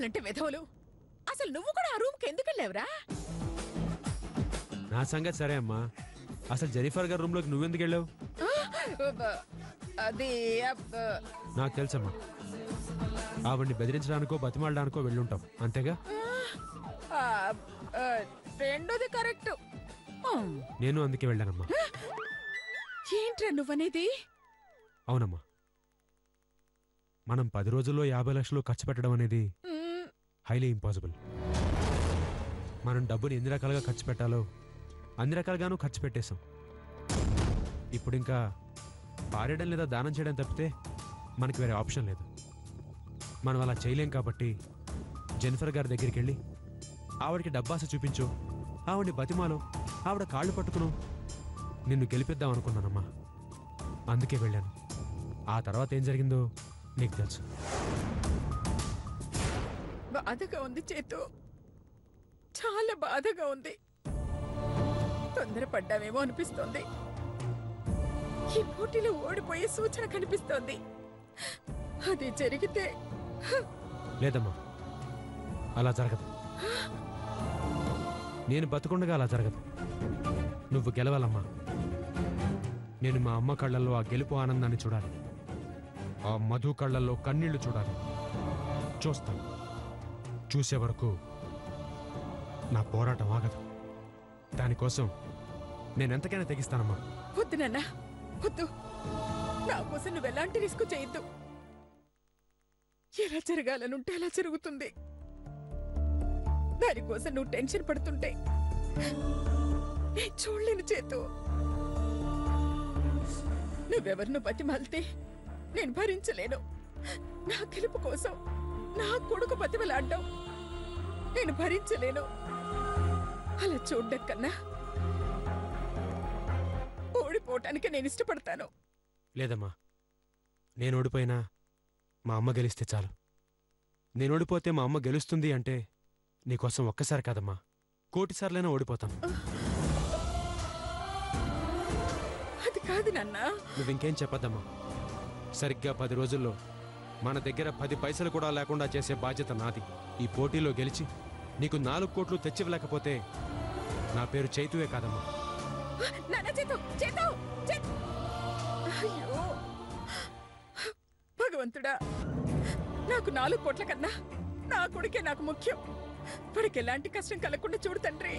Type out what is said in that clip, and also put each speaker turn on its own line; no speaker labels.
వెధవలంటే వెధవలు. అసలు నువ్వు కూడా ఆ రూమ్కి ఎందుకు వెళ్ళావురా?
నా సంగతి సరే అమ్మా, అసలు జెనిఫర్ గారి రూమ్ లోకి నువ్వెందుకు వెళ్ళావు?
అది
నాకు తెలుసమ్మా, ఆవిడ్ని బెదిరించడానికో బతిమాలడానికో వెళ్ళుంటాం, అంతేగా?
రెండోది కరెక్ట్.
నేను అందుకే వెళ్ళానమ్మా.
ఏంట్రా నువ్వనేది?
అవునమ్మా, మనం 10 రోజుల్లో 50 లక్షలు ఖర్చు పెట్టడం అనేది హైలీ ఇంపాసిబుల్. మనం డబ్బుని ఎన్ని రకాలుగా ఖర్చు పెట్టాలో అన్ని రకాలుగానూ ఖర్చు పెట్టేశాం. ఇప్పుడు ఇంకా పారేయడం లేదా దానం చేయడం తప్పితే మనకి వేరే ఆప్షన్ లేదు. మనం అలా చేయలేం కాబట్టి జెనిఫర్ గారి దగ్గరికి వెళ్ళి ఆవిడకి డబ్బాస చూపించు, ఆవిడ్ని బతిమాలో, ఆవిడ కాళ్ళు పట్టుకును నిన్ను గెలిపిద్దాం అనుకున్నానమ్మా. అందుకే వెళ్ళాను. ఆ తర్వాత ఏం జరిగిందో నీకు తెలుసు.
బాధగా ఉంది చేతు, చాలా బాధగా ఉంది. తొందరపడ్డామేమో అనిపిస్తోంది. ఈ పోటీలో ఓడిపోయే సూచన కనిపిస్తోంది. అది జరిగితే
లేదమ్మా, అలా జరగదు. నేను బతుకుండగా అలా జరగదు. నువ్వు గెలవాలమ్మా. నేను మా అమ్మ కళ్ళల్లో ఆ గెలుపు ఆనందాన్ని చూడాలి, ఆ మధు కళ్ళల్లో కన్నీళ్లు చూడాలి. చూస్తాను. చూసే వరకు నా పోరాటం ఆగదు. దానికోసం నేనెంతకైనా తెగిస్తానమ్మా.
వద్దు నాన్న, వద్దు. నా కోసం నువ్వు ఎలాంటి రిస్క్ చేయొద్దు. ఎలా జరగాలనుంటే అలా జరుగుతుంది. దానికోసం నువ్వు టెన్షన్ పడుతుంటే నేను చూడలేను చేతు. నువ్వెవరినో బతిమాలితే నేను భరించలేను. నా గెలుపు కోసం నా కొడుకు బతిమలాడ్డావు, నేను భరించలేను. అలా చూడ్డం కన్నా ఓడిపోవటానికి నేను ఇష్టపడతాను.
లేదమ్మా, నేను ఓడిపోయినా మా అమ్మ గెలిస్తే చాలు. నేను ఓడిపోతే మా అమ్మ గెలుస్తుంది అంటే నీకోసం ఒక్కసారి కాదమ్మా, 1,000,000 సార్లైనా ఓడిపోతాను.
అది కాదు నాన్న.
నువ్వింకేం చెప్పద్దమ్మా. సరిగ్గా 10 రోజుల్లో మన దగ్గర 10 పైసలు కూడా లేకుండా చేసే బాధ్యత నాది. ఈ పోటీలో గెలిచి నీకు 4 కోట్లు తెచ్చివ్వలేకపోతే నా పేరు చైతువే కాదమ్మా.
అయ్యో భగవంతుడా, నాకు 4 కోట్ల కన్నా నా కొడుకే నాకు ముఖ్యం. వాడికి ఎలాంటి కష్టం కలగకుండా చూడు తండ్రి.